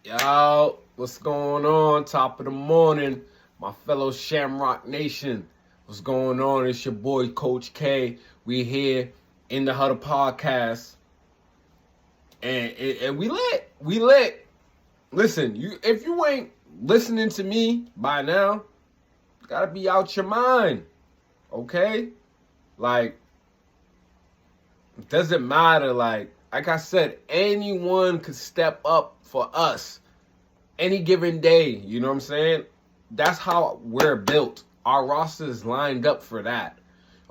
Yo, what's going on? Top of the morning, my fellow Shamrock Nation. What's going on? It's your boy Coach K. We here in the Huddle Podcast, and we lit. We lit. Listen, if you ain't listening to me by now, you gotta be out your mind. Okay? Like, it doesn't matter. Like I said, anyone could step up for us any given day. You know what I'm saying? That's how we're built. Our roster is lined up for that.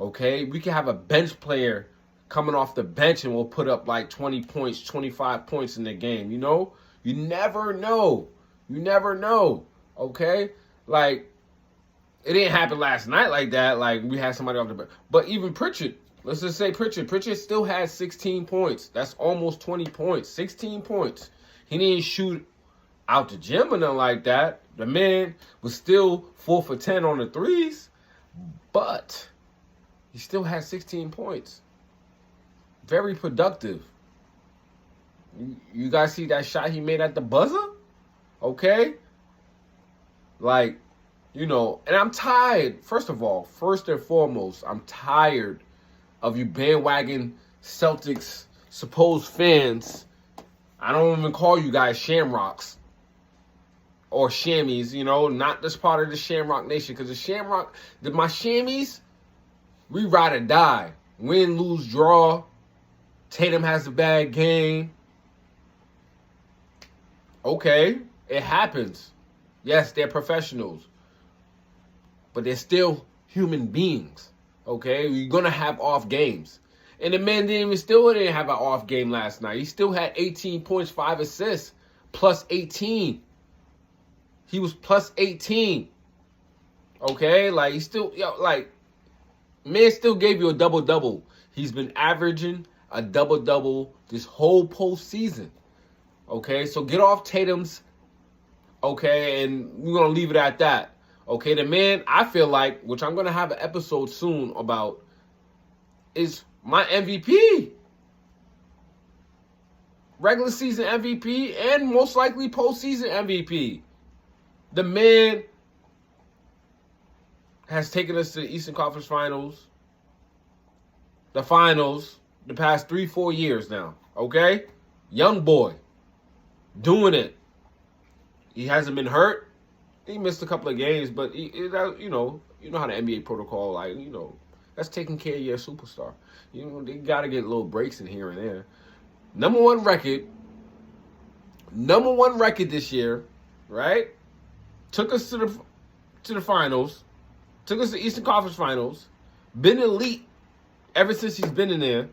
Okay? We can have a bench player coming off the bench and we'll put up like 20 points, 25 points in the game. You know? You never know. You never know. Okay? Like, it didn't happen last night like that. Like, we had somebody off the bench. But even Pritchard, let's just say Pritchard still had 16 points. That's almost 20 points. 16 points. He didn't shoot out the gym or nothing like that. The man was still 4 for 10 on the threes, but he still had 16 points. Very productive. You guys see that shot he made at the buzzer? Okay? Like, you know, and I'm tired. First and foremost, I'm tired of you bandwagon Celtics supposed fans. I don't even call you guys Shamrocks or Shammies, you know, not this part of the Shamrock Nation. Because my Shammies, we ride or die. Win, lose, draw. Tatum has a bad game. Okay, it happens. Yes, they're professionals. But they're still human beings. Okay, you're going to have off games. And the man didn't have an off game last night. He still had 18 points, 5 assists, plus 18. He was plus 18. Okay, like man still gave you a double-double. He's been averaging a double-double this whole postseason. Okay, so get off Tatum's, okay, and we're going to leave it at that. Okay, the man, I feel like, which I'm going to have an episode soon about, is my MVP. Regular season MVP and most likely postseason MVP. The man has taken us to the Eastern Conference Finals, the finals, the past 3-4 years now. Okay? Young boy. Doing it. He hasn't been hurt. He missed a couple of games, but you know how the NBA protocol, like, you know, that's taking care of your superstar. You know, they got to get little breaks in here and there. Number one record this year, right? Took us to the finals, took us to the Eastern Conference Finals, been elite ever since he's been in there.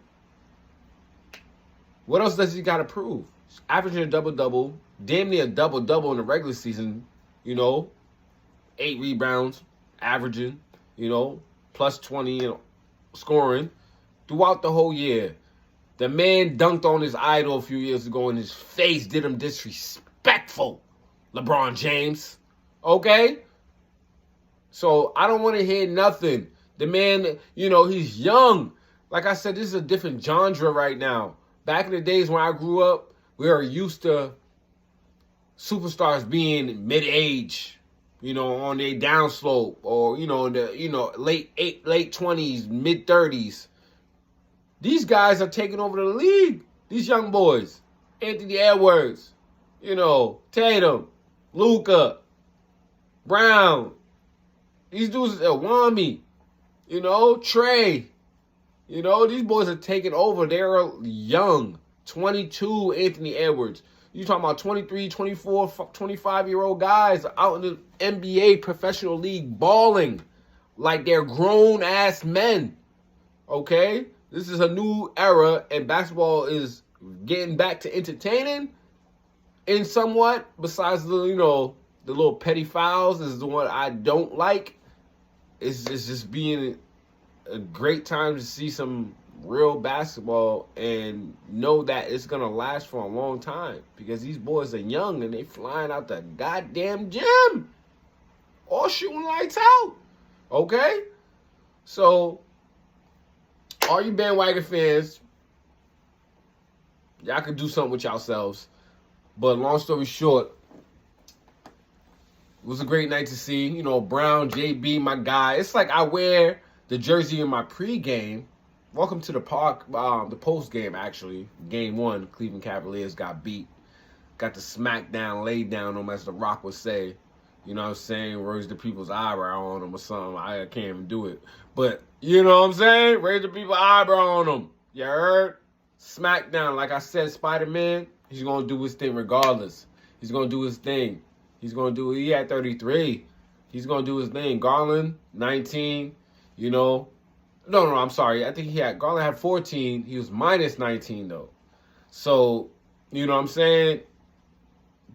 What else does he got to prove? He's averaging a double-double, damn near a double-double in the regular season, you know, 8 rebounds, averaging, you know, plus 20, you know, scoring throughout the whole year. The man dunked on his idol a few years ago in his face, did him disrespectful, LeBron James. Okay? So I don't want to hear nothing. The man, you know, he's young. Like I said, this is a different genre right now. Back in the days when I grew up, we were used to superstars being mid-age, you know, on their downslope, or, you know, in the, you know, late 20s, mid-30s. These guys are taking over the league. These young boys. Anthony Edwards, you know, Tatum, Luka, Brown. These dudes, Wami, you know, Trey. You know, these boys are taking over. They're young. 22, Anthony Edwards. You talking about 23, 24, 25-year-old guys out in the NBA professional league balling like they're grown-ass men. Okay? This is a new era, and basketball is getting back to entertaining in somewhat, besides the, you know, the little petty fouls. This is the one I don't like. It's just being a great time to see some real basketball and know that it's going to last for a long time, because these boys are young and they flying out the goddamn gym, all shooting lights out. Okay? So, all you bandwagon fans, y'all can do something with yourselves. But long story short, it was a great night to see. You know, Brown, JB, my guy. It's like I wear the jersey in my pregame. Welcome to the post game, actually. Game 1, Cleveland Cavaliers got beat. Got the smackdown, laid down on them, as The Rock would say. You know what I'm saying? Raise the people's eyebrow on them or something. I can't even do it. But, you know what I'm saying? Raise the people's eyebrow on them. You heard? Smackdown. Like I said, Spider-Man, he's going to do his thing regardless. He's going to do his thing. He's going to do it. He had 33. He's going to do his thing. Garland, 19. You know. No, I'm sorry. I think Garland had 14. He was minus 19, though. So, you know what I'm saying?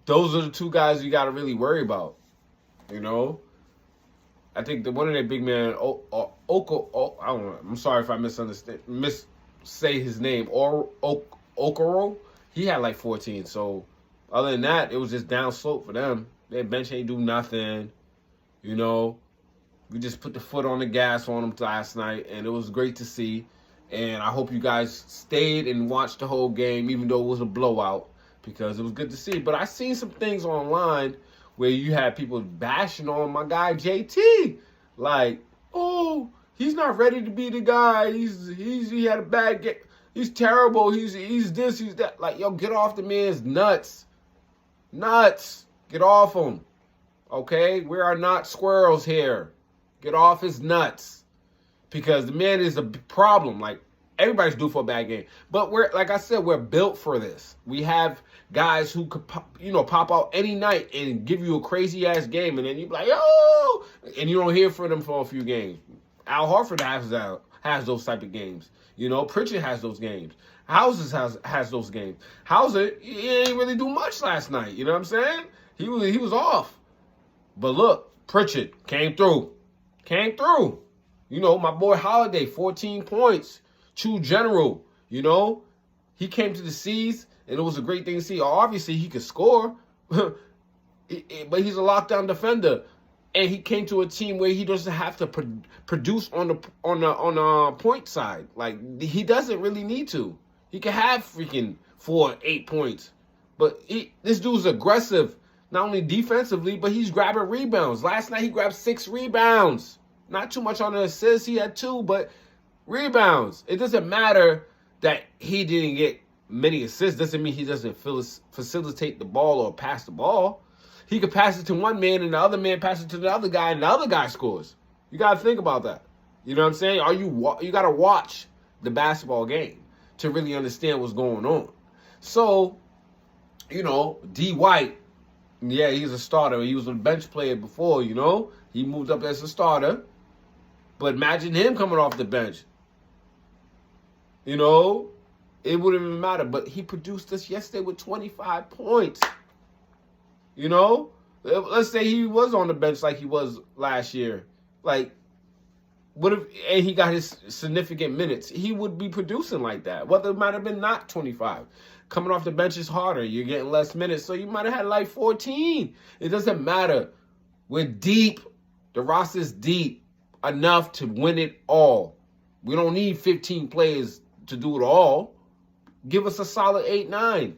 Those are the two guys you got to really worry about. You know? I think one of their big men, I don't know. I'm sorry if I say his name. Okoro, he had like 14. So, other than that, it was just down slope for them. Their bench ain't do nothing. You know? We just put the foot on the gas on them last night, and it was great to see. And I hope you guys stayed and watched the whole game, even though it was a blowout, because it was good to see. But I seen some things online where you had people bashing on my guy JT, like, oh, he's not ready to be the guy. He had a bad game. He's terrible. He's this. He's that. Like, yo, get off the man's nuts. Get off him. Okay, we are not squirrels here. Get off his nuts, because the man is a problem. Like, everybody's due for a bad game, but like I said, we're built for this. We have guys who could, pop out any night and give you a crazy ass game, and then you be like, oh, and you don't hear from them for a few games. Al Horford has those type of games. You know, Pritchard has those games. Houses has those games. Hauser, he ain't really do much last night. You know what I'm saying? He was off. But look, Pritchard came through. You know, my boy Holiday, 14 points. True general, you know. He came to the C's, and it was a great thing to see. Obviously, he could score, but he's a lockdown defender. And he came to a team where he doesn't have to produce on the point side. Like, he doesn't really need to. He can have freaking 4, 8 points. But this dude's aggressive. Not only defensively, but he's grabbing rebounds. Last night, he grabbed 6 rebounds. Not too much on the assists. He had 2, but rebounds. It doesn't matter that he didn't get many assists. Doesn't mean he doesn't facilitate the ball or pass the ball. He could pass it to one man, and the other man passes it to the other guy, and the other guy scores. You got to think about that. You know what I'm saying? You got to watch the basketball game to really understand what's going on. So, you know, D. White, yeah, he's a starter. He was a bench player before, you know. He moved up as a starter. But imagine him coming off the bench. You know, it wouldn't even matter. But he produced us yesterday with 25 points. You know, let's say he was on the bench like he was last year. Like, and he got his significant minutes, he would be producing like that. Well, it might have been not 25. Coming off the bench is harder. You're getting less minutes, so you might have had like 14. It doesn't matter. We're deep. The roster's deep enough to win it all. We don't need 15 players to do it all. Give us a solid 8, 9,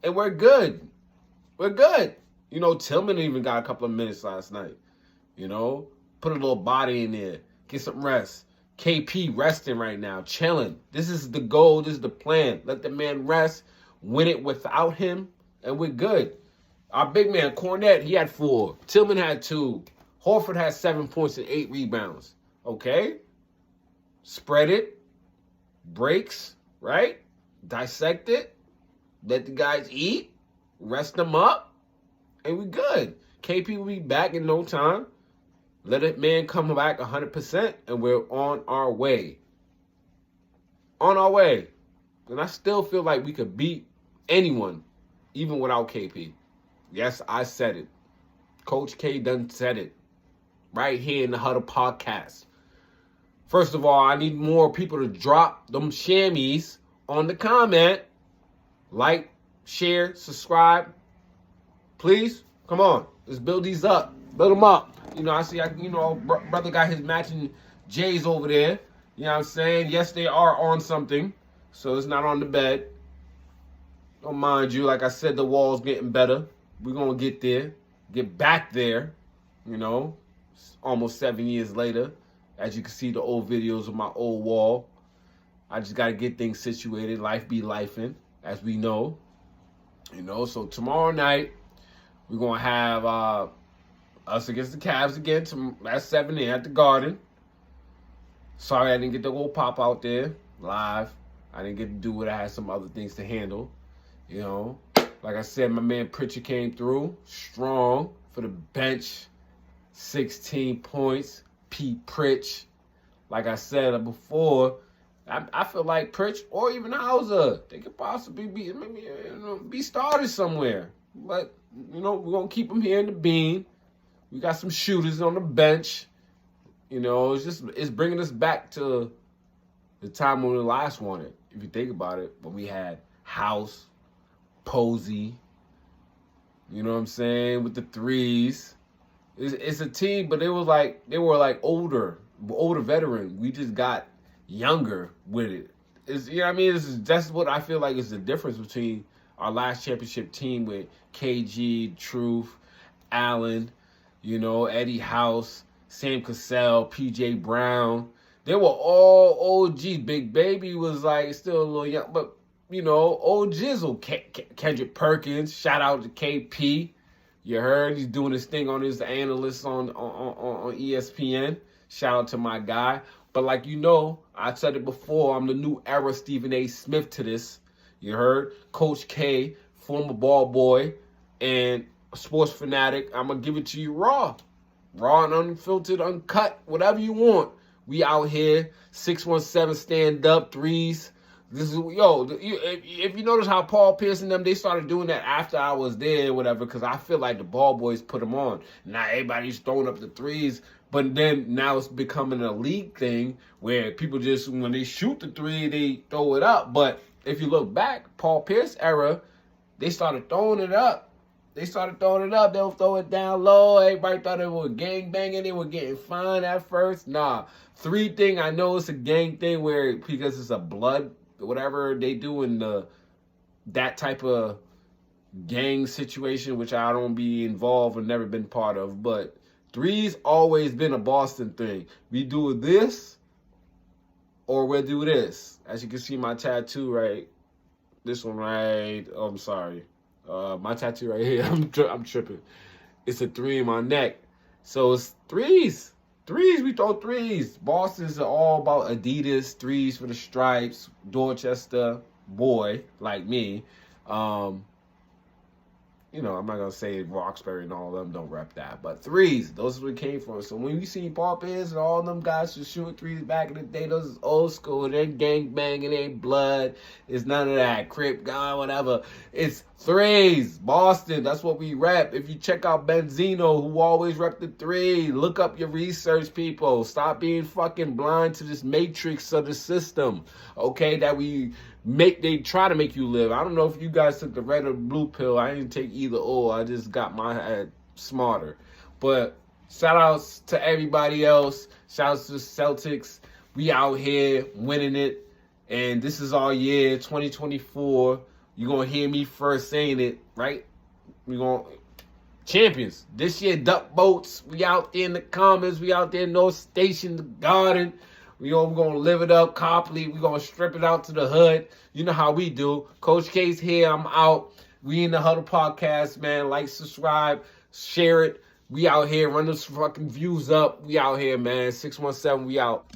and we're good. We're good. You know, Tillman even got a couple of minutes last night. You know, put a little body in there. Get some rest. KP resting right now, chilling. This is the goal. This is the plan. Let the man rest. Win it without him, and we're good. Our big man, Cornette, he had 4. Tillman had 2. Horford had 7 points and 8 rebounds. Okay? Spread it. Breaks, right? Dissect it. Let the guys eat. Rest them up. And we good. KP will be back in no time. Let that man come back 100%, and we're on our way. On our way. And I still feel like we could beat anyone, even without KP. Yes, I said it. Coach K done said it. Right here in the Huddle Podcast. First of all, I need more people to drop them shammies on the comment. Like, share, subscribe. Please, come on. Let's build these up. Build them up. You know, I see, brother got his matching J's over there. You know what I'm saying? Yes, they are on something. So it's not on the bed. Don't mind you. Like I said, the wall's getting better. We're going to get there. Get back there. You know, almost 7 years later. As you can see, the old videos of my old wall. I just got to get things situated. Life be lifing, as we know. You know, so tomorrow night, we're going to have us against the Cavs again. That's 7 there at the Garden. Sorry I didn't get to go pop out there live. I didn't get to do it. I had some other things to handle. You know, like I said, my man Pritchard came through strong for the bench. 16 points. Pete Pritch. Like I said before, I feel like Pritch or even Hauser, they could possibly be started somewhere. But, you know, we're going to keep them here in the bean. We got some shooters on the bench. You know, it's bringing us back to the time when we last won it. If you think about it, when we had House, Posey, you know what I'm saying, with the threes. It's a team, but they were like older veteran. We just got younger with it. You know what I mean? That's what I feel like is the difference between our last championship team with KG, Truth, Allen, you know, Eddie House, Sam Cassell, PJ Brown. They were all OGs. Big Baby was like still a little young, but you know, old Jizzle, Kendrick Perkins. Shout out to KP. You heard he's doing his thing on his analyst on ESPN. Shout out to my guy. But like you know, I said it before, I'm the new era Stephen A. Smith to this. You heard? Coach K, former ball boy, and a sports fanatic. I'm going to give it to you raw. Raw and unfiltered, uncut, whatever you want. We out here, 617 stand up, threes. This is, if you notice how Paul Pierce and them, they started doing that after I was there or whatever, because I feel like the ball boys put them on. Now everybody's throwing up the threes, but then now it's becoming a league thing where people just, when they shoot the three, they throw it up. But if you look back, Paul Pierce era, they started throwing it up. They'll throw it down low. Everybody thought they were gang banging. They were getting fined at first. Nah. Three thing, I know it's a gang thing because it's a blood, whatever they do in that type of gang situation, which I don't be involved or never been part of. But three's always been a Boston thing. We do this or we'll do this. As you can see my tattoo, right? This one, right? Oh, I'm sorry. My tattoo right here, I'm tripping. It's a 3 in my neck. So it's threes. We throw threes. Boston's all about Adidas, threes for the stripes, Dorchester, boy, like me. You know, I'm not going to say Roxbury and all of them don't rep that. But threes, those are where it came from. So when you see Paul Pierce and all them guys just shooting threes back in the day, those is old school. It ain't gang banging, it ain't blood. It's none of that. Crip, guy, whatever. It's threes. Boston, that's what we rep. If you check out Benzino, who always rep the three, look up your research, people. Stop being fucking blind to this matrix of the system, okay, that they try to make you live. I don't know if you guys took the red or blue pill. I didn't take either or. I just got my head smarter. But shout outs to everybody else. Shout outs to the Celtics. We out here winning it. And this is our year, 2024. You're going to hear me first saying it, right? We're going champions. This year, duck boats. We out there in the Commons. We out there in North Station, the Garden. We're going to live it up, Copley. We're going to strip it out to the hood. You know how we do. Coach K's here. I'm out. We in the Huddle Podcast, man. Like, subscribe, share it. We out here. Run those fucking views up. We out here, man. 617, we out.